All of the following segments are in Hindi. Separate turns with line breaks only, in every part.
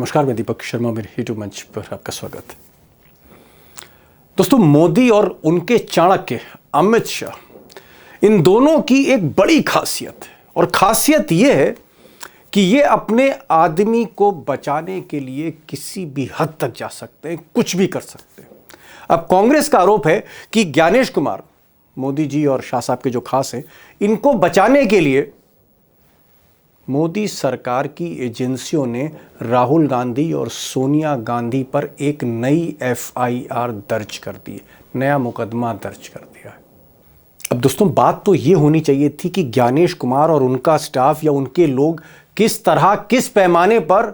नमस्कार, मैं दीपक शर्मा, मेरे यूट्यूब मंच पर आपका स्वागत है। दोस्तों, मोदी और उनके चाणक्य अमित शाह, इन दोनों की एक बड़ी खासियत है और खासियत यह है कि ये अपने आदमी को बचाने के लिए किसी भी हद तक जा सकते हैं, कुछ भी कर सकते हैं। अब कांग्रेस का आरोप है कि ज्ञानेश कुमार, मोदी जी और शाह साहब के जो खास हैं, इनको बचाने के लिए मोदी सरकार की एजेंसियों ने राहुल गांधी और सोनिया गांधी पर एक नई एफआईआर दर्ज कर दी है, नया मुकदमा दर्ज कर दिया है। अब दोस्तों, बात तो ये होनी चाहिए थी कि ज्ञानेश कुमार और उनका स्टाफ या उनके लोग किस तरह, किस पैमाने पर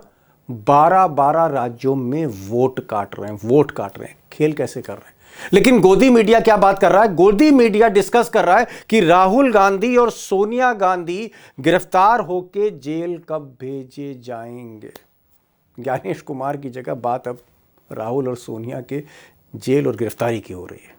12-12 राज्यों में वोट काट रहे हैं, खेल कैसे कर रहे हैं। लेकिन गोदी मीडिया क्या बात कर रहा है? गोदी मीडिया डिस्कस कर रहा है कि राहुल गांधी और सोनिया गांधी गिरफ्तार होकर जेल कब भेजे जाएंगे। ज्ञानेश कुमार की जगह बात अब राहुल और सोनिया के जेल और गिरफ्तारी की हो रही है।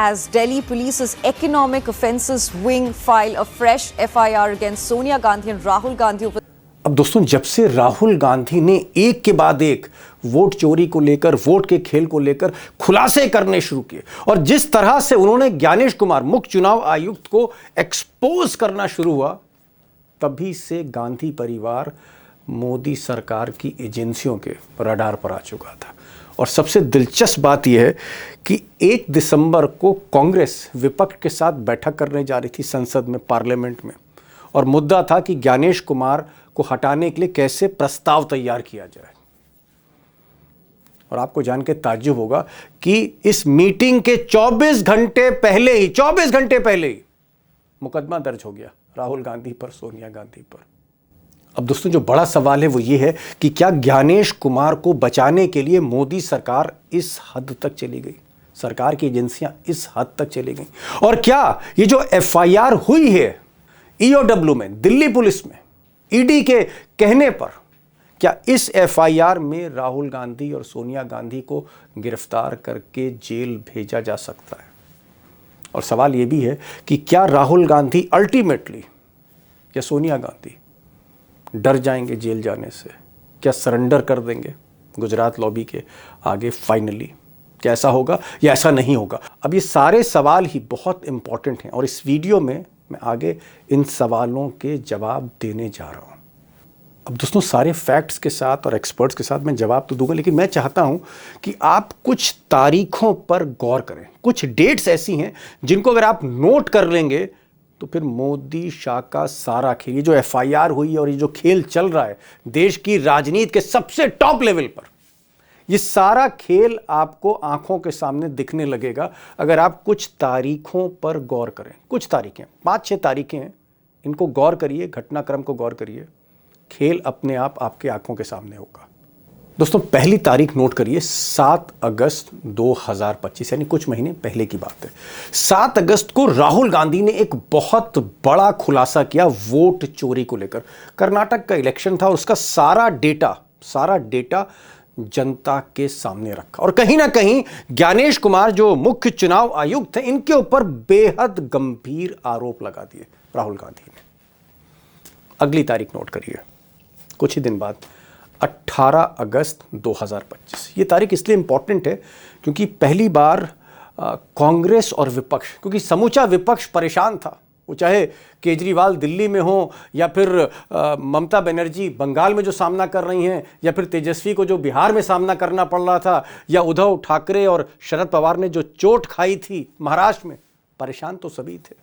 As Delhi Police's Economic Offences Wing file a fresh FIR against Sonia Gandhi and Rahul Gandhi.
अब दोस्तों, जब से राहुल गांधी ने एक के बाद एक वोट चोरी को लेकर, वोट के खेल को लेकर खुलासे करने शुरू किए और जिस तरह से उन्होंने ज्ञानेश कुमार, मुख्य चुनाव आयुक्त को एक्सपोज करना शुरू हुआ, तभी से गांधी परिवार मोदी सरकार की एजेंसियों के रडार पर आ चुका था। और सबसे दिलचस्प बात यह है कि 1 दिसंबर को कांग्रेस विपक्ष के साथ बैठक करने जा रही थी संसद में, पार्लियामेंट में, और मुद्दा था कि ज्ञानेश कुमार को हटाने के लिए कैसे प्रस्ताव तैयार किया जाए। और आपको जान के ताज्जुब होगा कि इस मीटिंग के 24 घंटे पहले ही मुकदमा दर्ज हो गया राहुल गांधी पर, सोनिया गांधी पर। अब दोस्तों, जो बड़ा सवाल है वो ये है कि क्या ज्ञानेश कुमार को बचाने के लिए मोदी सरकार इस हद तक चली गई, सरकार की एजेंसियां इस हद तक चली गई? और क्या ये जो एफआईआर हुई है ईओडब्ल्यू में, दिल्ली पुलिस में, ईडी के कहने पर, क्या इस एफआईआर में राहुल गांधी और सोनिया गांधी को गिरफ्तार करके जेल भेजा जा सकता है? और सवाल यह भी है कि क्या राहुल गांधी अल्टीमेटली या सोनिया गांधी डर जाएंगे जेल जाने से? क्या सरेंडर कर देंगे गुजरात लॉबी के आगे फाइनली? क्या ऐसा होगा या ऐसा नहीं होगा? अब ये सारे सवाल ही बहुत इंपॉर्टेंट हैं और इस वीडियो में मैं आगे इन सवालों के जवाब देने जा रहा हूं। अब दोस्तों, सारे फैक्ट्स के साथ और एक्सपर्ट्स के साथ मैं जवाब तो दूंगा, लेकिन मैं चाहता हूं कि आप कुछ तारीखों पर गौर करें। कुछ डेट्स ऐसी हैं जिनको अगर आप नोट कर लेंगे तो फिर मोदी शाह का सारा खेल, ये जो एफआईआर हुई और ये जो खेल चल रहा है देश की राजनीति के सबसे टॉप लेवल पर, ये सारा खेल आपको आंखों के सामने दिखने लगेगा अगर आप कुछ तारीखों पर गौर करें। कुछ तारीखें, 5-6 तारीखें हैं, इनको गौर करिए, घटनाक्रम को गौर करिए, खेल अपने आप आपके आंखों के सामने होगा। दोस्तों, पहली तारीख नोट करिए, 7 अगस्त 2025, यानी कुछ महीने पहले की बात है। 7 अगस्त को राहुल गांधी ने एक बहुत बड़ा खुलासा किया वोट चोरी को लेकर। कर्नाटक का इलेक्शन था और उसका सारा डेटा जनता के सामने रखा और कहीं ना कहीं ज्ञानेश कुमार, जो मुख्य चुनाव आयुक्त थे, इनके ऊपर बेहद गंभीर आरोप लगा दिए राहुल गांधी ने। अगली तारीख नोट करिए, कुछ ही दिन बाद, 18 अगस्त 2025। ये तारीख इसलिए इंपॉर्टेंट है क्योंकि पहली बार कांग्रेस और विपक्ष, क्योंकि समूचा विपक्ष परेशान था, वो चाहे केजरीवाल दिल्ली में हो या फिर ममता बनर्जी बंगाल में जो सामना कर रही हैं, या फिर तेजस्वी को जो बिहार में सामना करना पड़ रहा था, या उद्धव ठाकरे और शरद पवार ने जो चोट खाई थी महाराष्ट्र में, परेशान तो सभी थे।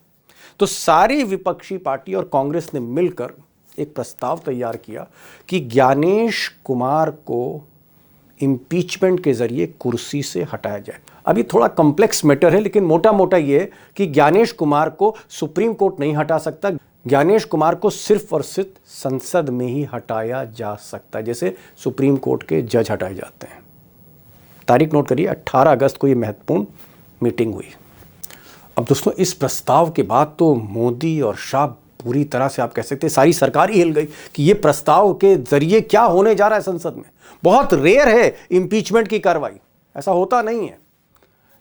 तो सारी विपक्षी पार्टी और कांग्रेस ने मिलकर एक प्रस्ताव तैयार किया कि ज्ञानेश कुमार को इम्पीचमेंट के जरिए कुर्सी से हटाया जाए। अब ये थोड़ा कॉम्प्लेक्स मैटर है, लेकिन मोटा मोटा ये है कि ज्ञानेश कुमार को सुप्रीम कोर्ट नहीं हटा सकता, ज्ञानेश कुमार को सिर्फ और सिर्फ संसद में ही हटाया जा सकता है, जैसे सुप्रीम कोर्ट के जज हटाए जाते हैं। तारीख नोट करिए, 18 अगस्त को ये महत्वपूर्ण मीटिंग हुई। अब दोस्तों, इस प्रस्ताव के बाद तो मोदी और शाह पूरी तरह से, आप कह सकते हैं सारी सरकार ही हिल गई कि ये प्रस्ताव के जरिए क्या होने जा रहा है संसद में। बहुत रेयर है इम्पीचमेंट की कार्रवाई, ऐसा होता नहीं है।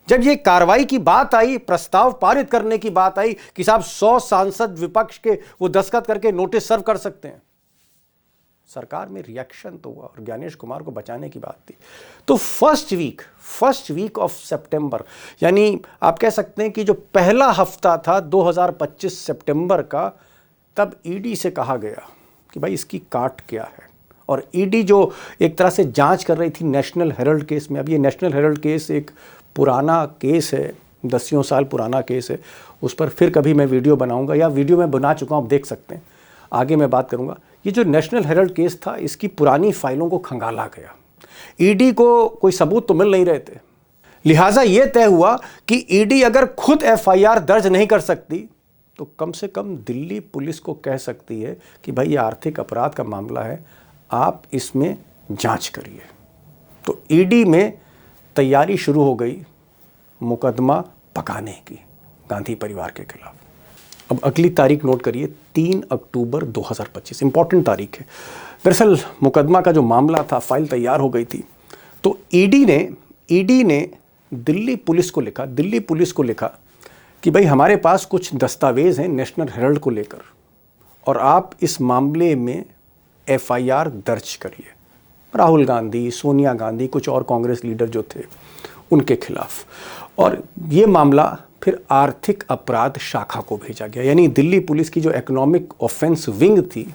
जब ये कार्रवाई की बात आई, प्रस्ताव पारित करने की बात आई कि साहब 100 सांसद विपक्ष के वो दस्तखत करके नोटिस सर्व कर सकते हैं, सरकार में रिएक्शन तो हुआ और ज्ञानेश कुमार को बचाने की बात थी। तो फर्स्ट वीक ऑफ सितंबर, यानी आप कह सकते हैं कि जो पहला हफ्ता था 2025 सितंबर का, तब ईडी से कहा गया कि भाई इसकी काट क्या है। और ईडी जो एक तरह से जांच कर रही थी नेशनल हेराल्ड केस में, अब ये नेशनल हेराल्ड केस एक पुराना केस है, 10 साल पुराना केस है, उस पर फिर कभी मैं वीडियो बनाऊंगा, या वीडियो में बना चुका हूँ, आप देख सकते हैं, आगे मैं बात करूंगा। ये जो नेशनल हेराल्ड केस था, इसकी पुरानी फाइलों को खंगाला गया। ईडी को कोई सबूत तो मिल नहीं रहे थे, लिहाजा ये तय हुआ कि ईडी अगर खुद एफआईआर दर्ज नहीं कर सकती तो कम से कम दिल्ली पुलिस को कह सकती है कि भाई ये आर्थिक अपराध का मामला है, आप इसमें जांच करिए। तो ईडी में तैयारी शुरू हो गई मुकदमा पकाने की गांधी परिवार के खिलाफ। अब अगली तारीख नोट करिए, 3 अक्टूबर 2025, इंपॉर्टेंट तारीख है। दरअसल मुकदमा का जो मामला था, फाइल तैयार हो गई थी, तो ईडी ने दिल्ली पुलिस को लिखा कि भाई हमारे पास कुछ दस्तावेज हैं नेशनल हेराल्ड को लेकर, और आप इस मामले में एफआईआर दर्ज करिए राहुल गांधी, सोनिया गांधी, कुछ और कांग्रेस लीडर जो थे उनके खिलाफ। और ये मामला फिर आर्थिक अपराध शाखा को भेजा गया, यानी दिल्ली पुलिस की जो इकोनॉमिक ऑफेंस विंग थी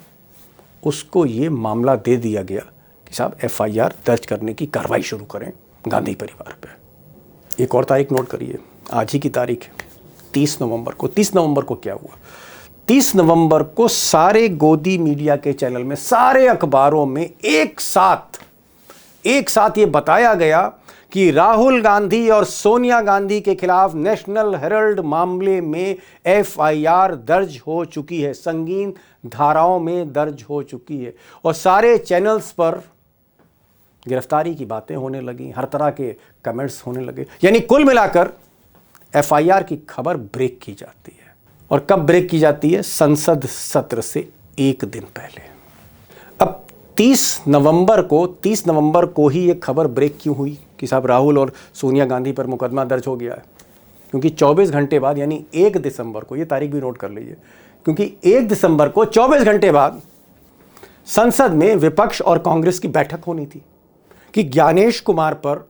उसको ये मामला दे दिया गया कि साहब एफआईआर दर्ज करने की कार्रवाई शुरू करें गांधी परिवार पे। एक और तारीख नोट करिए, आज ही की तारीख है, 30 नवंबर को। 30 नवंबर को क्या हुआ? 30 नवंबर को सारे गोदी मीडिया के चैनल में, सारे अखबारों में एक साथ ये बताया गया कि राहुल गांधी और सोनिया गांधी के खिलाफ नेशनल हेराल्ड मामले में एफआईआर दर्ज हो चुकी है, संगीन धाराओं में दर्ज हो चुकी है। और सारे चैनल्स पर गिरफ्तारी की बातें होने लगी, हर तरह के कमेंट्स होने लगे, यानी कुल मिलाकर एफआईआर की खबर ब्रेक की जाती है। और कब ब्रेक की जाती है? संसद सत्र से एक दिन पहले। अब 30 नवंबर को ही ये खबर ब्रेक क्यों हुई कि साहब राहुल और सोनिया गांधी पर मुकदमा दर्ज हो गया है? क्योंकि 24 घंटे बाद, यानी 1 दिसंबर को, ये तारीख भी नोट कर लीजिए, क्योंकि 1 दिसंबर को 24 घंटे बाद संसद में विपक्ष और कांग्रेस की बैठक होनी थी कि ज्ञानेश कुमार पर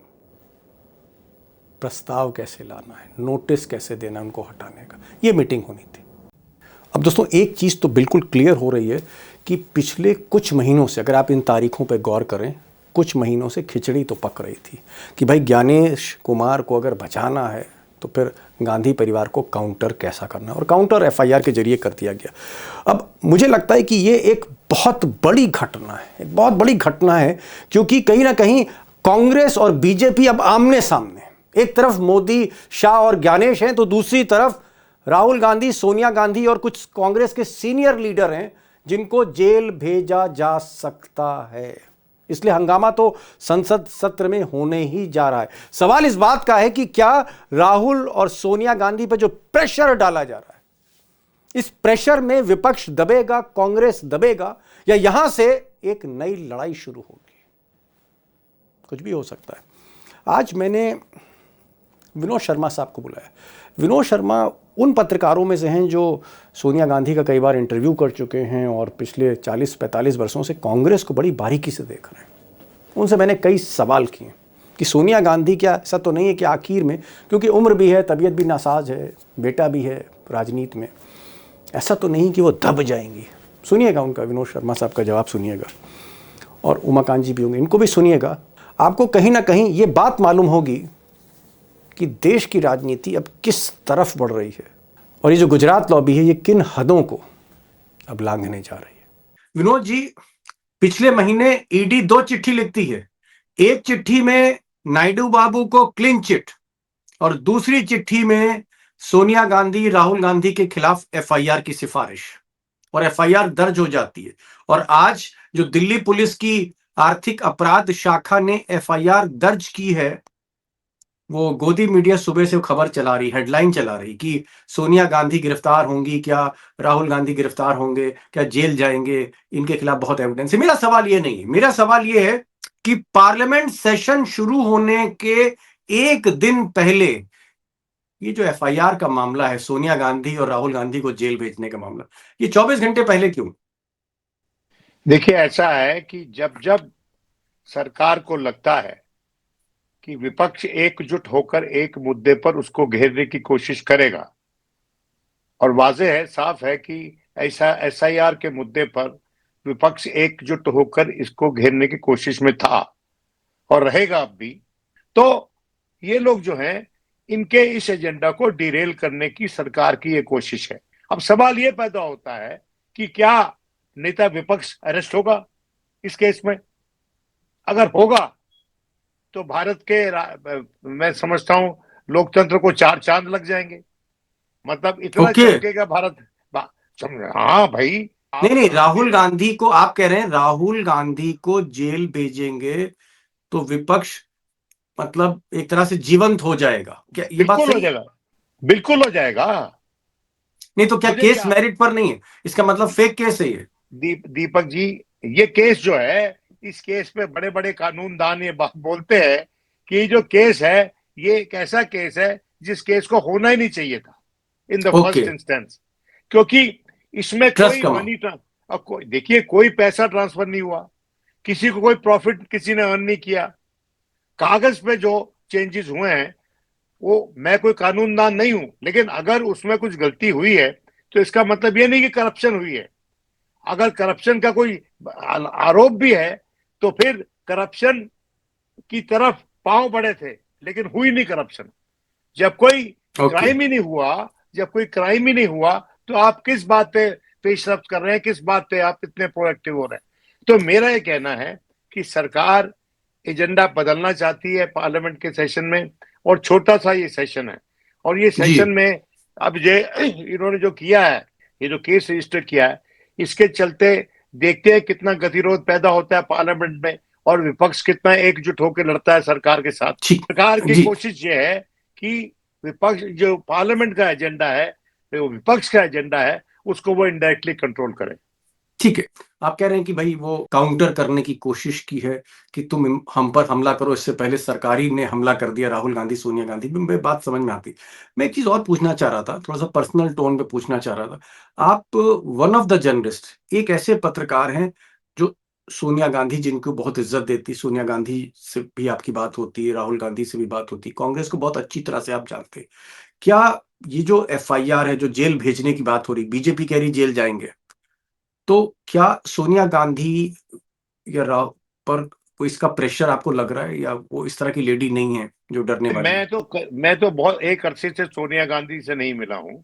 प्रस्ताव कैसे लाना है, नोटिस कैसे देना उनको हटाने का, ये मीटिंग होनी थी। अब दोस्तों एक चीज़ तो बिल्कुल क्लियर हो रही है कि पिछले कुछ महीनों से, अगर आप इन तारीखों पर गौर करें, कुछ महीनों से खिचड़ी तो पक रही थी कि भाई ज्ञानेश कुमार को अगर बचाना है तो फिर गांधी परिवार को काउंटर कैसा करना है, और काउंटर एफआईआर के जरिए कर दिया गया। अब मुझे लगता है कि ये एक बहुत बड़ी घटना है, क्योंकि कहीं ना कहीं कांग्रेस और बीजेपी अब आमने सामने, एक तरफ मोदी, शाह और ज्ञानेश हैं, तो दूसरी तरफ राहुल गांधी, सोनिया गांधी और कुछ कांग्रेस के सीनियर लीडर हैं जिनको जेल भेजा जा सकता है। इसलिए हंगामा तो संसद सत्र में होने ही जा रहा है। सवाल इस बात का है कि क्या राहुल और सोनिया गांधी पर जो प्रेशर डाला जा रहा है, इस प्रेशर में विपक्ष दबेगा, कांग्रेस दबेगा, या यहां से एक नई लड़ाई शुरू होगी? कुछ भी हो सकता है। आज मैंने विनोद शर्मा साहब को बुलाया। विनोद शर्मा उन पत्रकारों में से हैं जो सोनिया गांधी का कई बार इंटरव्यू कर चुके हैं और पिछले 40-45 वर्षों से कांग्रेस को बड़ी बारीकी से देख रहे हैं। उनसे मैंने कई सवाल किए कि सोनिया गांधी, क्या ऐसा तो नहीं है कि आखिर में, क्योंकि उम्र भी है, तबीयत भी नासाज है, बेटा भी है राजनीति में, ऐसा तो नहीं कि वो दब जाएंगी? सुनिएगा उनका, विनोद शर्मा साहब का जवाब सुनिएगा, और उमाकांत जी भी होंगे, इनको भी सुनिएगा। आपको कहीं ना कहीं ये बात मालूम होगी कि देश की राजनीति अब किस तरफ बढ़ रही है, और ये जो गुजरात लॉबी है ये किन हदों को अब लांघने जा रही है। विनोद जी, पिछले महीने ईडी 2 चिट्ठी लिखती है। एक चिट्ठी में नायडू बाबू को क्लीन चिट, और दूसरी चिट्ठी में सोनिया गांधी, राहुल गांधी के खिलाफ एफआईआर की सिफारिश, और एफआईआर दर्ज हो जाती है। और आज जो दिल्ली पुलिस की आर्थिक अपराध शाखा ने एफआईआर दर्ज की है, वो गोदी मीडिया सुबह से खबर चला रही, हेडलाइन चला रही कि सोनिया गांधी गिरफ्तार होंगी क्या, राहुल गांधी गिरफ्तार होंगे क्या, जेल जाएंगे, इनके खिलाफ बहुत एविडेंस है। मेरा सवाल ये नहीं है, मेरा सवाल ये है कि पार्लियामेंट सेशन शुरू होने के एक दिन पहले ये जो एफआईआर का मामला है, सोनिया गांधी और राहुल गांधी को जेल भेजने का मामला, ये 24 घंटे पहले क्यों?
देखिए, ऐसा है कि जब जब सरकार को लगता है कि विपक्ष एकजुट होकर एक मुद्दे पर उसको घेरने की कोशिश करेगा, और वाजह है, साफ है कि ऐसा एसआईआर के मुद्दे पर विपक्ष एकजुट होकर इसको घेरने की कोशिश में था और रहेगा अब भी, तो ये लोग जो हैं, इनके इस एजेंडा को डिरेल करने की सरकार की ये कोशिश है। अब सवाल ये पैदा होता है कि क्या नेता विपक्ष अरेस्ट होगा इस केस में? अगर होगा तो भारत के मैं समझता हूं लोकतंत्र को चार चांद लग जाएंगे। मतलब इतना
ओके।
चमकेगा भारत। हाँ भाई,
नहीं
आप
नहीं,
आपके
राहुल गांधी को आप कह रहे हैं राहुल गांधी को जेल भेजेंगे तो विपक्ष मतलब एक तरह से जीवंत हो जाएगा, क्या ये बात
बिल्कुल हो
सही है?
जाएगा, बिल्कुल हो जाएगा।
नहीं तो क्या
मुझे
केस
क्या,
मेरिट पर नहीं है, इसका मतलब फेक केस है ये?
दीपक जी, ये केस जो है, इस केस पे बड़े बड़े कानूनदान ये बात बोलते हैं कि ये जो केस है, ये एक ऐसा केस है जिस केस को होना ही नहीं चाहिए था in the
okay.
First instance. क्योंकि इसमें
ट्रस्ट
कोई
कमा।
मनी देखिए, कोई पैसा ट्रांसफर नहीं हुआ, किसी को कोई प्रॉफिट किसी ने अर्न नहीं किया। कागज पे जो चेंजेस हुए हैं, वो, मैं कोई कानूनदान नहीं हूं, लेकिन अगर उसमें कुछ गलती हुई है तो इसका मतलब ये नहीं कि करप्शन हुई है। अगर करप्शन का कोई आरोप भी है तो फिर करप्शन की तरफ पांव बढ़े थे, लेकिन हुई नहीं करप्शन। जब कोई
ओके।
क्राइम ही नहीं हुआ, जब कोई क्राइम ही नहीं हुआ, तो आप किस बात पे पेशरफ्त कर रहे हैं, किस बात पे आप इतने प्रोएक्टिव हो रहे हैं? तो मेरा ये कहना है कि सरकार एजेंडा बदलना चाहती है पार्लियामेंट के सेशन में, और छोटा सा ये सेशन है, और ये
जी।
सेशन में अब ये इन्होंने जो किया है, ये जो केस रजिस्टर किया है, इसके चलते देखते हैं कितना गतिरोध पैदा होता है पार्लियामेंट में, और विपक्ष कितना एकजुट होकर लड़ता है सरकार के साथ।
ठीक।
सरकार की
जी।
कोशिश ये है कि विपक्ष जो पार्लियामेंट का एजेंडा है, जो विपक्ष का एजेंडा है, उसको वो इनडायरेक्टली कंट्रोल करे।
ठीक है। आप कह रहे हैं कि भाई वो काउंटर करने की कोशिश की है कि तुम हम पर हमला करो, इससे पहले सरकारी ने हमला कर दिया राहुल गांधी सोनिया गांधी भी, मुझे बात समझ में आती। मैं एक चीज और पूछना चाह रहा था, थोड़ा सा पर्सनल टोन पे पूछना चाह रहा था। आप वन ऑफ द जर्नलिस्ट, एक ऐसे पत्रकार हैं जो सोनिया गांधी जिनको बहुत इज्जत देती, सोनिया गांधी से भी आपकी बात होती है, राहुल गांधी से भी बात होती, कांग्रेस को बहुत अच्छी तरह से आप जानते हैं। क्या ये जो एफआईआर है, जो जेल भेजने की बात हो रही, बीजेपी कह रही जेल जाएंगे, तो क्या सोनिया गांधी या राव पर कोई इसका प्रेशर आपको लग रहा है, या वो इस तरह की लेडी नहीं है जो डरने वाली है?
मैं तो बहुत एक अरसे से सोनिया गांधी से नहीं मिला हूं,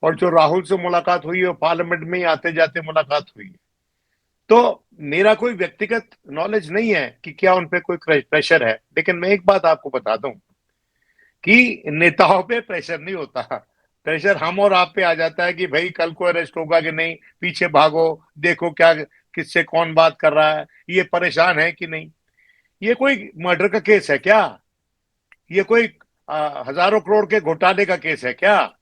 और जो राहुल से मुलाकात हुई है वो पार्लियामेंट में ही आते जाते मुलाकात हुई है। तो मेरा कोई व्यक्तिगत नॉलेज नहीं है कि क्या उन पे कोई प्रेशर है, लेकिन मैं एक बात आपको बता दूं कि नेताओं पे प्रेशर नहीं होता। प्रेशर हम और आप पे आ जाता है कि भाई कल को अरेस्ट होगा कि नहीं, पीछे भागो, देखो क्या, किससे कौन बात कर रहा है, ये परेशान है कि नहीं। ये कोई मर्डर का केस है क्या? ये कोई हजारों करोड़ के घोटाले का केस है क्या?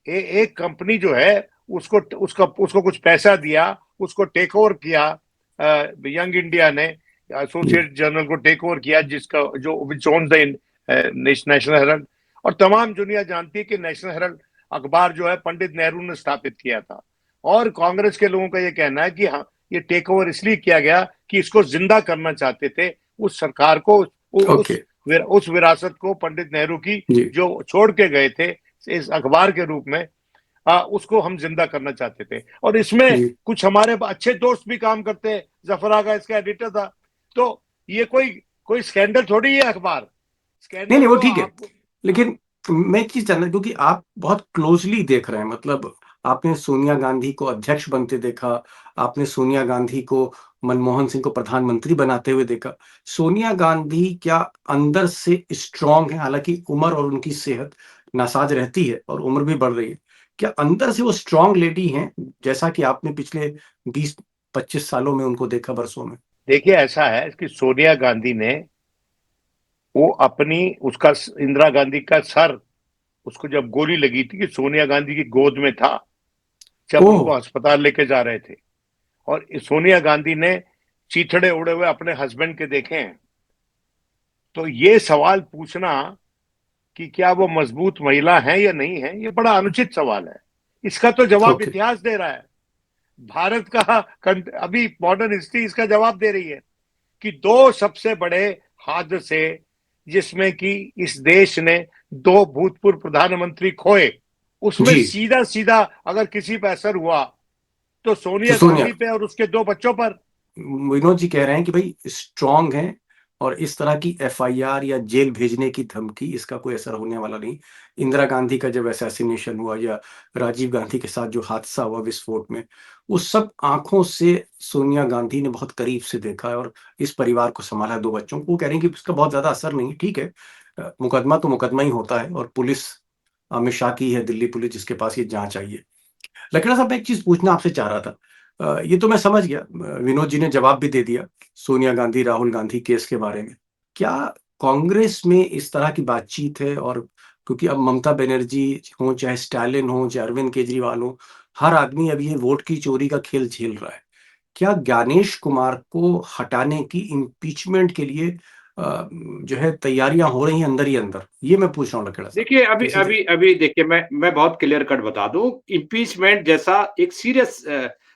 एक कंपनी जो है, उसको उसका उसको कुछ पैसा दिया, उसको टेक ओवर किया, यंग इंडिया ने
जी।
एसोसिएट जर्नल को टेक ओवर किया, जिसका जो विच ओन्स द नेशनल हेरल्ड। और तमाम दुनिया जानती है कि नेशनल हेरल्ड अखबार जो है पंडित नेहरू ने स्थापित किया था। और कांग्रेस के लोगों का ये कहना है कि हाँ, ये टेक ओवर इसलिए किया गया कि इसको जिंदा करना चाहते थे, उस सरकार को,
ओके।
उस विरासत को, पंडित नेहरू की
जी।
जो छोड़ के गए थे इस अखबार के रूप में, उसको हम जिंदा करना चाहते थे। और इसमें
जी।
कुछ हमारे अच्छे दोस्त भी काम करते हैं। जफर आगा इसका एडिटर था। तो ये कोई कोई स्कैंडल थोड़ी है अखबार।
नहीं
स्कैंडल
नहीं, वो
तो
ठीक है,
आप, हाँ।
लेकिन मैं एक चीज जानना, क्योंकि आप बहुत क्लोजली देख रहे हैं, मतलब आपने सोनिया गांधी को अध्यक्ष बनते देखा, आपने सोनिया गांधी को मनमोहन सिंह को प्रधानमंत्री बनाते हुए देखा। सोनिया गांधी क्या अंदर से स्ट्रांग है? हालांकि उम्र और उनकी सेहत नासाज रहती है और उम्र भी बढ़ रही है, क्या अंदर से वो स्ट्रांग लेडी हैं, जैसा कि आपने पिछले 20-25 सालों में उनको देखा, वर्षों में?
देखिए, ऐसा है कि सोनिया गांधी ने, वो अपनी, उसका, इंदिरा गांधी का सर, उसको जब गोली लगी थी कि सोनिया गांधी की गोद में था, जब
ओह।
उनको अस्पताल लेके जा रहे थे। और सोनिया गांधी ने चीथड़े उड़े हुए अपने हस्बैंड के देखे हैं। तो ये सवाल पूछना कि क्या वो मजबूत महिला है या नहीं है, ये बड़ा अनुचित सवाल है। इसका तो जवाब
ओके।
इतिहास दे रहा है। भारत का अभी मॉडर्न हिस्ट्री इसका जवाब दे रही है कि दो सबसे बड़े हादसे जिसमें कि इस देश ने दो भूतपूर्व प्रधानमंत्री खोए, उसमें
जी।
सीधा सीधा अगर किसी पर असर हुआ तो
तो
सोनिया
सोनिया,
गांधी पे और उसके दो बच्चों पर।
विनोद जी कह रहे हैं कि भाई स्ट्रांग है और इस तरह की एफआईआर या जेल भेजने की धमकी, इसका कोई असर होने वाला नहीं। इंदिरा गांधी का जब असैसिनेशन हुआ या राजीव गांधी के साथ जो हादसा हुआ विस्फोट में, उस सब आंखों से सोनिया गांधी ने बहुत करीब से देखा है और इस परिवार को संभाला, दो बच्चों को। वो कह रहे हैं कि उसका बहुत ज्यादा असर नहीं। ठीक है, मुकदमा तो मुकदमा ही होता है और पुलिस अमित शाह की है, दिल्ली पुलिस, जिसके पास ये जांच आई है। लकीला साहब, मैं एक चीज पूछना आपसे चाह रहा था। ये तो मैं समझ गया, विनोद जी ने जवाब भी दे दिया सोनिया गांधी राहुल गांधी केस के बारे में। क्या कांग्रेस में इस तरह की बातचीत है? और क्योंकि अब ममता बनर्जी हो, चाहे स्टालिन हो, चाहे अरविंद केजरीवाल हो, हर आदमी अब ये वोट की चोरी का खेल झेल रहा है। क्या ज्ञानेश कुमार को हटाने की, इम्पीचमेंट के लिए जो है तैयारियां हो रही हैं अंदर ही अंदर? ये मैं पूछ रहा हूँ लकेड़ा साहब,
देखिए, अभी
कैसी
अभी अभी देखिए, मैं बहुत क्लियर कट बता दूं। इम्पीचमेंट जैसा एक सीरियस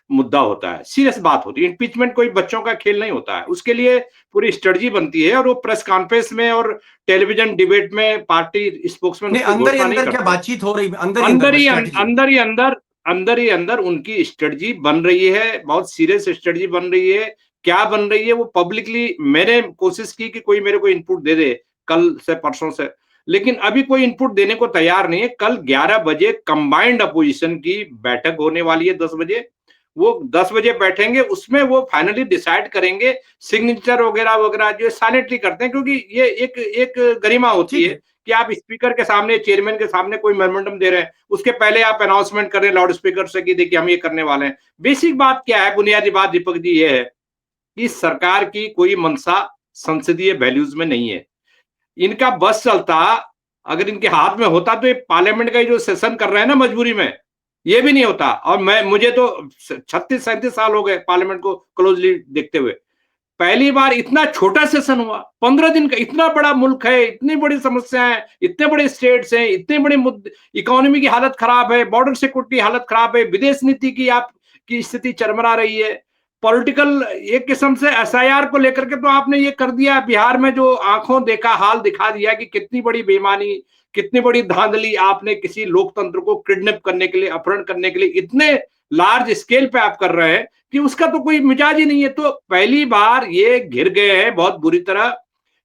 मुद्दा होता है, सीरियस बात होती है। इम्पीचमेंट कोई बच्चों का खेल नहीं होता है। उसके लिए पूरी स्ट्रेटजी बनती है और वो प्रेस कॉन्फ्रेंस में और टेलीविजन डिबेट में पार्टी स्पोक्समैन
नहीं,
उसकी
अंदर ही
घोषणा नहीं
अंदर क्या
करते।
बातचीत हो रही, अंदर ही
अंदर
अंदर
ही
स्ट्रैटेजी?
अंदर ही अंदर अंदर ही अंदर उनकी स्ट्रेटजी बन रही है, बहुत सीरियस स्ट्रेटजी बन रही है। क्या बन रही है वो पब्लिकली मैंने कोशिश की कि कोई मेरे को इनपुट दे दे कल से परसों से, लेकिन अभी कोई इनपुट देने को तैयार नहीं है। कल 11 बजे कंबाइंड अपोजिशन की बैठक होने वाली है, 10 बजे। वो 10 बजे बैठेंगे, उसमें वो फाइनली डिसाइड करेंगे। सिग्नेचर वगैरह वगैरह जो साइलेंटली करते हैं, क्योंकि ये एक एक गरिमा होती
ठीक
है
है।
कि आप स्पीकर के सामने, चेयरमैन के सामने कोई मेमोरेंडम दे रहे हैं, उसके पहले आप अनाउंसमेंट कर रहे हैं लाउड स्पीकर से कि देखिए हम ये करने वाले हैं। बेसिक बात क्या है, बुनियादी बात दीपक जी ये है कि सरकार की कोई मंशा संसदीय वैल्यूज में नहीं है। इनका बस चलता, अगर इनके हाथ में होता तो ये पार्लियामेंट का जो सेशन कर रहे हैं ना मजबूरी में, ये भी नहीं होता। और मुझे तो 36-37 साल हो गए पार्लियामेंट को क्लोजली देखते हुए। पहली बार इतना छोटा सेशन हुआ, 15 दिन का। इतना बड़ा मुल्क है, इतनी बड़ी समस्याएं, इतने बड़े स्टेट्स हैं, इतने बड़े मुद्दे, इकोनॉमी की हालत खराब है, बॉर्डर सिक्योरिटी हालत खराब है, विदेश नीति की आपकी स्थिति चरमरा रही है, पॉलिटिकल एक किस्म से एसआईआर को लेकर के तो आपने ये कर दिया। बिहार में जो आंखों देखा हाल दिखा दिया कि कितनी बड़ी बेईमानी, कितनी बड़ी धांधली आपने किसी लोकतंत्र को किडनैप करने के लिए, अपहरण करने के लिए इतने लार्ज स्केल पे आप कर रहे हैं कि उसका तो कोई मिजाज ही नहीं है। तो पहली बार ये घिर गए हैं बहुत बुरी तरह,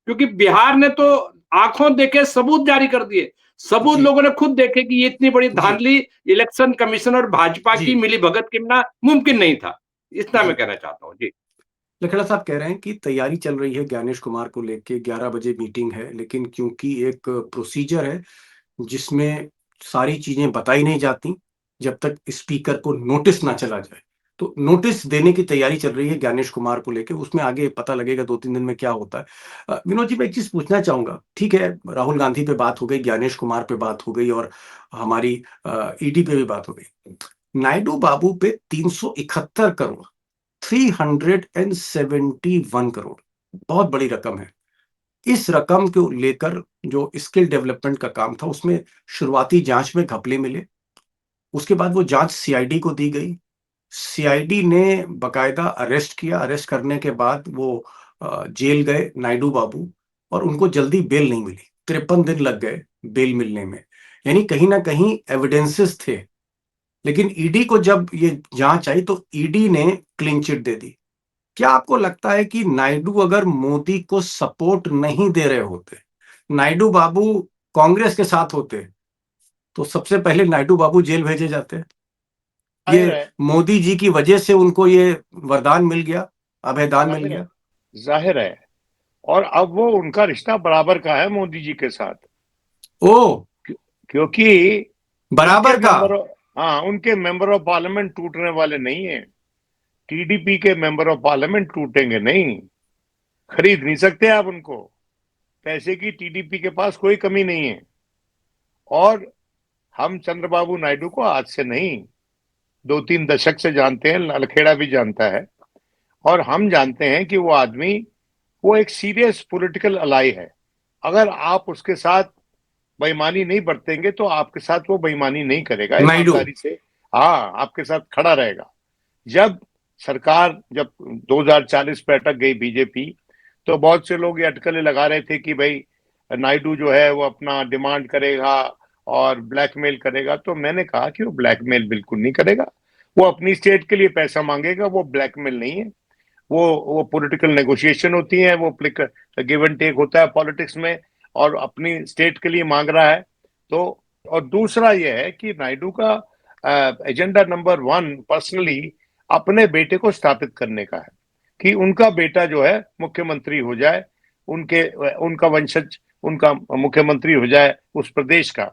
क्योंकि बिहार ने तो आंखों देखे सबूत जारी कर दिए। सबूत
जी।
लोगों ने खुद देखे कि ये इतनी बड़ी
जी।
धांधली इलेक्शन कमीशन और भाजपा
जी।
की मिलीभगत के बिना मुमकिन नहीं था। इतना मैं
जी।
कहना चाहता हूँ जी।
लखेड़ा साहब कह रहे हैं कि तैयारी चल रही है ज्ञानेश कुमार को लेके, 11 बजे मीटिंग है, लेकिन क्योंकि एक प्रोसीजर है जिसमें सारी चीजें बताई नहीं जाती जब तक स्पीकर को नोटिस ना चला जाए, तो नोटिस देने की तैयारी चल रही है ज्ञानेश कुमार को लेके। उसमें आगे पता लगेगा 2-3 दिन में क्या होता है। विनोद जी, मैं एक चीज पूछना चाहूंगा। ठीक है, राहुल गांधी पे बात हो गई, ज्ञानेश कुमार पे बात हो गई और हमारी ईडी पे भी बात हो गई। नायडू बाबू पे 371 करोड़, 371 करोड़, बहुत बड़ी रकम है। इस रकम को लेकर जो स्किल डेवलपमेंट का काम था, उसमें शुरुआती जांच में घपले मिले। उसके बाद वो जांच सीआईडी को दी गई। सीआईडी ने बकायदा अरेस्ट किया। अरेस्ट करने के बाद वो जेल गए नायडू बाबू, और उनको जल्दी बेल नहीं मिली। 53 दिन लग गए बेल मिलने में। यानी कहीं ना कहीं एविडेंसेस थे, लेकिन ईडी को जब ये जांच आई तो ईडी ने क्लीन चिट दे दी। क्या आपको लगता है कि नायडू अगर मोदी को सपोर्ट नहीं दे रहे होते, नायडू बाबू कांग्रेस के साथ होते, तो सबसे पहले नायडू बाबू जेल भेजे जाते?
जाहिर
ये
है,
मोदी जी की वजह से उनको ये वरदान मिल गया, अभयदान मिल
जाहिर है,
गया।
जाहिर है। और अब वो उनका रिश्ता बराबर का है मोदी जी के साथ।
ओ,
क्योंकि उनके
बराबर का?
मेंबर, हाँ, उनके मेंबर ऑफ पार्लियामेंट टूटने वाले नहीं है। टीडीपी के मेंबर ऑफ पार्लियामेंट टूटेंगे नहीं, खरीद नहीं सकते आप उनको। पैसे की टीडीपी के पास कोई कमी नहीं है। और हम चंद्रबाबू नायडू को आज से नहीं, 2-3 दशक से जानते हैं, लखेड़ा भी जानता है। और हम जानते हैं कि वो आदमी, वो एक सीरियस पॉलिटिकल अलाई है। अगर आप उसके साथ बेईमानी नहीं बरतेंगे तो आपके साथ वो बेईमानी नहीं करेगा,
नायडू?
ईमानदारी से, हाँ, आपके साथ खड़ा रहेगा। जब सरकार जब 2040 पे अटक गई बीजेपी, तो बहुत से लोग ये अटकलें लगा रहे थे कि भाई नायडू जो है वो अपना डिमांड करेगा और ब्लैकमेल करेगा। तो मैंने कहा कि वो ब्लैकमेल बिल्कुल नहीं करेगा, वो अपनी स्टेट के लिए पैसा मांगेगा, वो ब्लैकमेल नहीं है। वो पॉलिटिकल नेगोशिएशन होती है, वो गिव एंड टेक होता है पॉलिटिक्स में, और अपनी स्टेट के लिए मांग रहा है। तो और दूसरा ये है कि नायडू का एजेंडा नंबर 1 पर्सनली अपने बेटे को स्थापित करने का है, कि उनका बेटा जो है मुख्यमंत्री हो जाए, उनका वंशज उनका मुख्यमंत्री हो जाए उस प्रदेश का,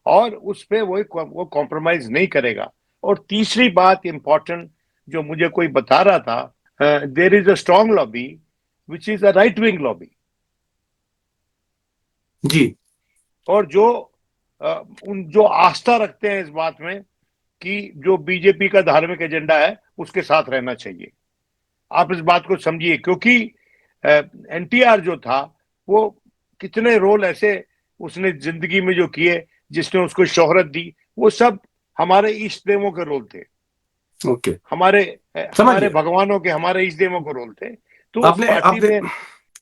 और उस पे वो कॉम्प्रोमाइज नहीं करेगा। और तीसरी बात इंपॉर्टेंट जो मुझे कोई बता रहा था, there is a strong lobby which is a right wing lobby.
जी।
और जो आस्था रखते हैं इस बात में कि जो बीजेपी का धार्मिक एजेंडा है उसके साथ रहना चाहिए। आप इस बात को समझिए, क्योंकि एनटीआर जो था वो कितने रोल ऐसे उसने जिंदगी में जो किए, जिसने उसको शोहरत दी, वो सब हमारे इष्ट देवों के रोल थे,
ओके,
हमारे
समझ
हमारे
गया।
भगवानों के, हमारे इष्ट देवों के रोल थे। तो उस
आपने
पार्टी
आपने
में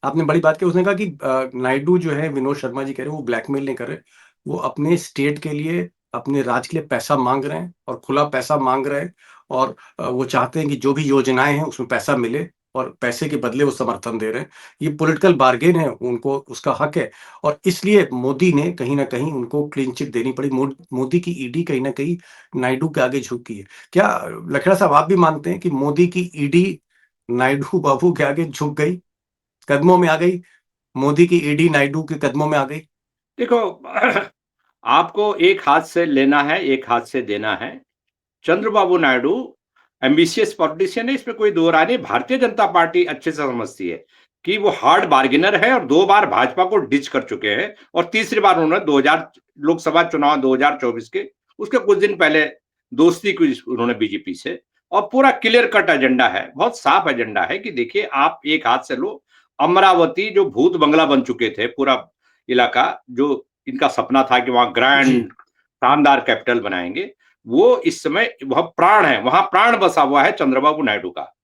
आपने बड़ी बात की। उसने कहा कि नायडू जो है, विनोद शर्मा जी कह रहे हैं वो ब्लैकमेल नहीं कर रहे, वो अपने स्टेट के लिए, अपने राज्य के लिए पैसा मांग रहे हैं और खुला पैसा मांग रहे हैं। और वो चाहते हैं कि जो भी योजनाएं हैं उसमें पैसा मिले और पैसे के बदले वो समर्थन दे रहे हैं। ये पॉलिटिकल बार्गेन है, उनको उसका हक है। और इसलिए मोदी ने कहीं ना कहीं उनको क्लीन चिट देनी पड़ी। मोदी की ईडी कहीं ना कहीं नायडू के आगे झुकी है। क्या लखड़ा साहब आप भी मानते हैं कि मोदी की ईडी नायडू बाबू के आगे झुक गई, कदमों में आ गई? मोदी की ईडी नायडू के कदमों में आ गई।
देखो, आपको एक हाथ से लेना है, एक हाथ से देना है। चंद्रबाबू नायडू एम्बिशियस पॉलिटिशियन है, इसमें कोई दो राय नहीं। भारतीय जनता पार्टी अच्छे से समझती है कि वो हार्ड बार्गेनर है और 2 बार भाजपा को डिच कर चुके हैं, और तीसरी बार उन्होंने 2000 लोकसभा चुनाव 2024 के उसके कुछ दिन पहले दोस्ती की उन्होंने बीजेपी से। और पूरा क्लियर कट एजेंडा है, बहुत साफ एजेंडा है कि देखिए आप एक हाथ से लो। अमरावती जो भूत बंगला बन चुके थे, पूरा इलाका जो इनका सपना था कि वहां
जी।
ग्रैंड शानदार कैपिटल बनाएंगे, वो इस समय वह प्राण है, वहां प्राण बसा हुआ है चंद्रबाबू नायडू का।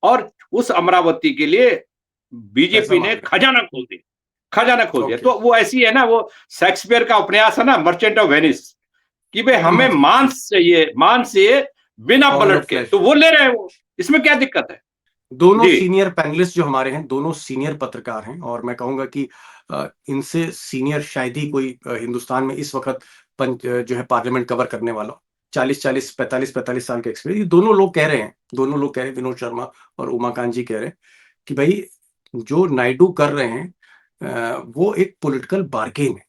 और उस अमरावती के लिए
पैसा
बीजेपी ने
मांग रहे
खजाना खोल दिया, खजाना खोल
हैं।
दिया।
ओके।
तो वो ऐसी है ना, वो शेक्सपियर का उपन्यास है ना, मर्चेंट ऑफ वेनिस, कि भाई हमें
जी।
मांस चाहिए, मांस चाहिए बिना
पाउंड
पलट
ऑफ
के,
फ्लैश।
तो वो ले रहे हैं वो। इसमें क्या दिक्कत है?
दोनों
जी।
सीनियर पैनलिस्ट जो हमारे हैं, दोनों सीनियर पत्रकार हैं। और मैं कहूंगा कि इनसे सीनियर शायद ही कोई हिंदुस्तान में इस वक्त जो है पार्लियामेंट कवर करने वाला। 40-40, 45-45 साल के एक्सपीरियंस। ये दोनों लोग कह रहे हैं, दोनों लोग कह रहे हैं, विनोद शर्मा और उमाकांत जी कह रहे हैं कि भाई जो नायडू कर रहे हैं वो एक पॉलिटिकल बार्गेन है।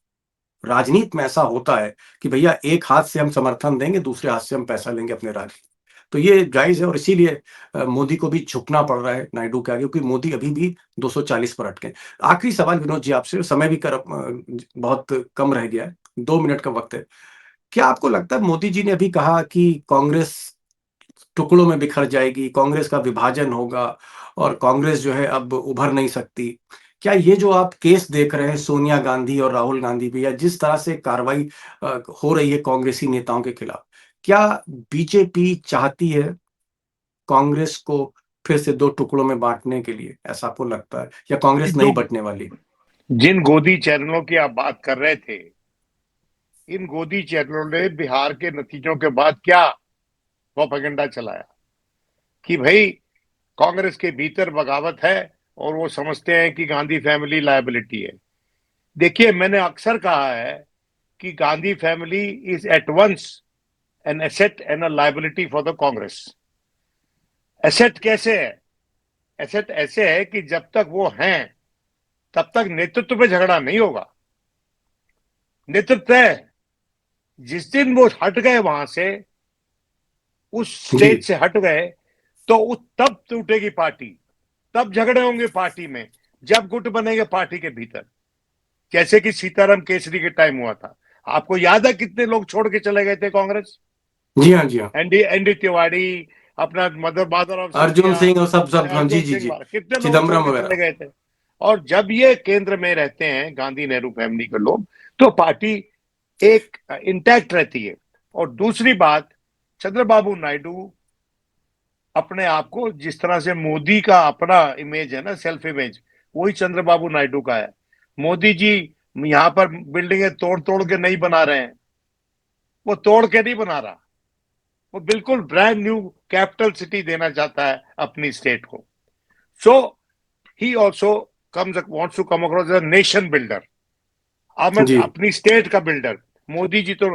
राजनीति में ऐसा होता है कि भैया एक हाथ से हम समर्थन देंगे, दूसरे हाथ से हम पैसा लेंगे अपने राज्य। तो ये जायज है और इसीलिए मोदी को भी झुकना पड़ रहा है नायडू के आगे, क्योंकि मोदी अभी भी 240 पर अटके। आखिरी सवाल विनोद जी आपसे, समय भी बहुत कम रह गया है, 2 मिनट का वक्त है। क्या आपको लगता है मोदी जी ने अभी कहा कि कांग्रेस टुकड़ों में बिखर जाएगी, कांग्रेस का विभाजन होगा और कांग्रेस जो है अब उभर नहीं सकती? क्या ये जो आप केस देख रहे हैं सोनिया गांधी और राहुल गांधी पे, या जिस तरह से कार्रवाई हो रही है कांग्रेसी नेताओं के खिलाफ, क्या बीजेपी चाहती है कांग्रेस को फिर से दो टुकड़ों में बांटने के लिए? ऐसा आपको लगता है, या कांग्रेस
जो
नहीं बंटने वाली?
जिन गोदी चैनलों की आप बात कर रहे थे, इन गोदी चैनलों ने बिहार के नतीजों के बाद क्या प्रोपेगेंडा चलाया कि भाई कांग्रेस के भीतर बगावत है और वो समझते हैं कि गांधी फैमिली लायबिलिटी है। देखिए, मैंने अक्सर कहा है कि Gandhi family is at once an asset and a liability for the Congress. Asset कैसे है? एसेट ऐसे है कि जब तक वो हैं तब तक नेतृत्व पे झगड़ा नहीं होगा, नेतृत्व है। जिस दिन वो हट गए वहां से, उस
जी।
स्टेज से हट गए, तो तब टूटेगी पार्टी, तब झगड़े होंगे पार्टी में, जब गुट बनेंगे पार्टी के भीतर, जैसे कि सीताराम केसरी के टाइम हुआ था। आपको याद है कितने लोग छोड़ के चले गए थे कांग्रेस?
जी हाँ, जी हाँ।
एनडी एनडी तिवारी, अपना मदर माधवराव
अर्जुन
सिंधिया,
सिंह और सब सब, हाँ जी
अर्जुन
जी
सिंह,
जी।
कितने लोग छोड़
चिदम्बरम
के
वगैरह।
चले गए थे। और जब ये केंद्र में रहते हैं गांधी नेहरू फैमिली के लोग, तो पार्टी एक इंटैक्ट रहती है। और दूसरी बात, चंद्रबाबू नायडू अपने आप को, जिस तरह से मोदी का अपना इमेज है ना, सेल्फ इमेज, वही चंद्रबाबू नायडू का है। मोदी जी यहाँ पर बिल्डिंगें तोड़ तोड़ के नहीं बना रहे हैं, वो तोड़ के नहीं बना रहा, वो बिल्कुल ब्रांड न्यू कैपिटल सिटी देना चाहता है अपनी स्टेट को। So he also wants to come across as a nation builder। अब मैं
जी
अपनी स्टेट का बिल्डर, मोदी जी तो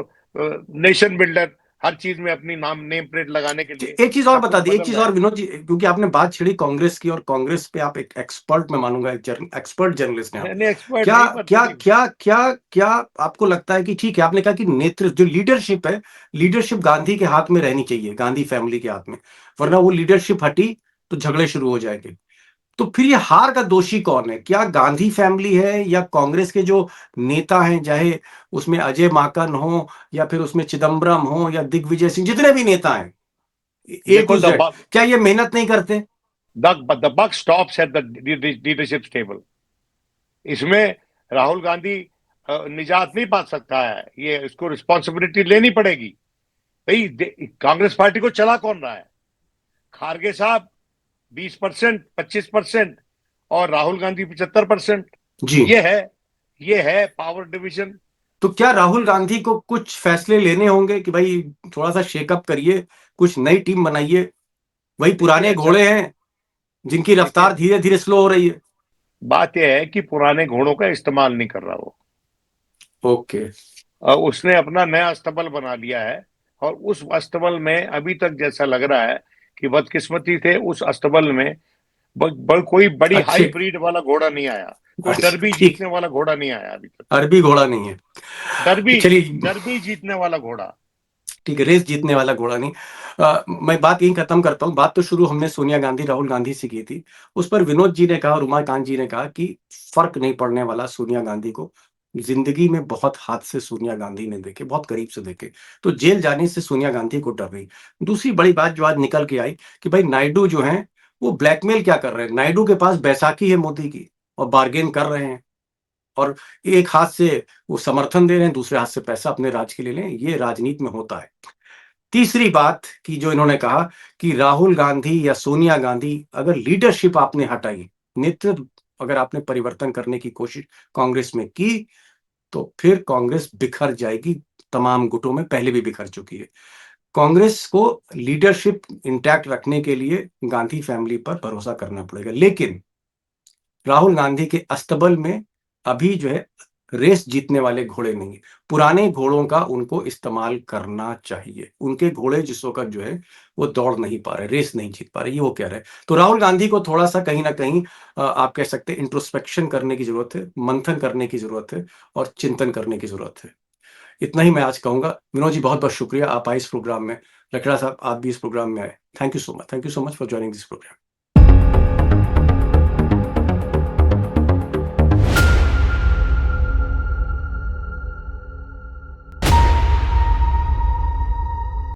नेशन बिल्डर, हर चीज में अपनी नेम प्लेट लगाने के लिए
एक चीज और
सब
बता
कुछ
दी, एक
बदल
चीज
रहे
और
हैं।
विनोद जी, क्योंकि आपने बात छिड़ी कांग्रेस की, और कांग्रेस पे आप एक एक्सपर्ट, मैं मानूंगा एक एक्सपर्ट जर्नलिस्ट हैं आप।
नहीं एक्सपर्ट
क्या
नहीं, पर
क्या
लेकिन
क्या क्या क्या आपको लगता है कि ठीक है, आपने कहा कि नेतृत्व जो लीडरशिप है, लीडरशिप गांधी के हाथ में रहनी चाहिए, गांधी फैमिली के हाथ में, वरना वो लीडरशिप हटी तो झगड़े शुरू हो जाएंगे। तो फिर ये हार का दोषी कौन है? क्या गांधी फैमिली है, या कांग्रेस के जो नेता हैं, चाहे उसमें अजय माकन हो, या फिर उसमें चिदम्बरम हो, या दिग्विजय सिंह, जितने भी नेता हैं ए
देखो
टू जेड, क्या ये मेहनत नहीं करते?
The buck stops at the leadership table. इसमें राहुल गांधी निजात नहीं पा सकता है, ये इसको रिस्पॉन्सिबिलिटी लेनी पड़ेगी। भाई कांग्रेस पार्टी को चला कौन रहा है? खारगे साहब 20%, 25%, और राहुल गांधी 75%।
जी।
ये है पावर डिवीजन।
तो क्या राहुल गांधी को कुछ फैसले लेने होंगे कि भाई थोड़ा सा शेकअप करिए, कुछ नई टीम बनाइए? वही
देखिए
पुराने
ऐसा,
घोड़े हैं जिनकी
देखिए
रफ्तार धीरे धीरे स्लो हो रही है।
बात यह है कि पुराने घोड़ों का इस्तेमाल नहीं कर रहा वो।
ओके।
उसने अपना नया अस्तबल बना लिया है, और उस अस्तबल में अभी तक जैसा लग रहा है कि बदकिस्मती थे, उस अस्तबल में कोई बड़ी हाई
अच्छे।
ब्रीड वाला घोड़ा नहीं आया, कोई
अच्छा,
डरबी
ठीक।
जीतने वाला घोड़ा नहीं आया अभी तक।
अरबी घोड़ा नहीं है।
डरबी,
चलिए,
डरबी जीतने वाला घोड़ा।
ठीक है, रेस जीतने वाला घोड़ा नहीं। मैं बात यही खत्म करता हूँ। बात तो शुरू हमने सोनिया गांधी राहुल गांधी से की थी, उस पर विनोद जी ने कहा और उमाकांत जी ने कहा कि फर्क नहीं पड़ने वाला सोनिया गांधी को। जिंदगी में बहुत हादसे सोनिया गांधी ने देखे, बहुत करीब से देखे, तो जेल जाने से सोनिया गांधी को डर रही। दूसरी बड़ी बात जो आज निकल के आई कि भाई नायडू जो है वो ब्लैकमेल क्या कर रहे हैं? नायडू के पास बैसाखी है मोदी की, और बार्गेन कर रहे हैं, और एक हाथ से वो समर्थन दे रहे हैं, दूसरे हाथ से पैसा अपने राज के लिए लें। ये राजनीति में होता है। तीसरी बात कि जो इन्होंने कहा कि राहुल गांधी या सोनिया गांधी, अगर लीडरशिप आपने हटाई, नेतृत्व अगर आपने परिवर्तन करने की कोशिश कांग्रेस में की, तो फिर कांग्रेस बिखर जाएगी। तमाम गुटों में पहले भी बिखर चुकी है। कांग्रेस को लीडरशिप इंटैक्ट रखने के लिए गांधी फैमिली पर भरोसा करना पड़ेगा, लेकिन राहुल गांधी के अस्तबल में अभी जो है रेस जीतने वाले घोड़े नहीं है। पुराने घोड़ों का उनको इस्तेमाल करना चाहिए। उनके घोड़े जिस वक्त जो है वो दौड़ नहीं पा रहे, रेस नहीं जीत पा रहे, ये वो कह रहे हैं। तो राहुल गांधी को थोड़ा सा कहीं ना कहीं आप कह सकते हैं इंट्रोस्पेक्शन करने की जरूरत है, मंथन करने की जरूरत है, और चिंतन करने की जरूरत है। इतना ही मैं आज कहूंगा। विनोद जी, बहुत बहुत शुक्रिया, आप आए इस प्रोग्राम में। लकड़ा साहब, आप भी इस प्रोग्राम में आए। Thank you so much, thank you so much for joining this programme.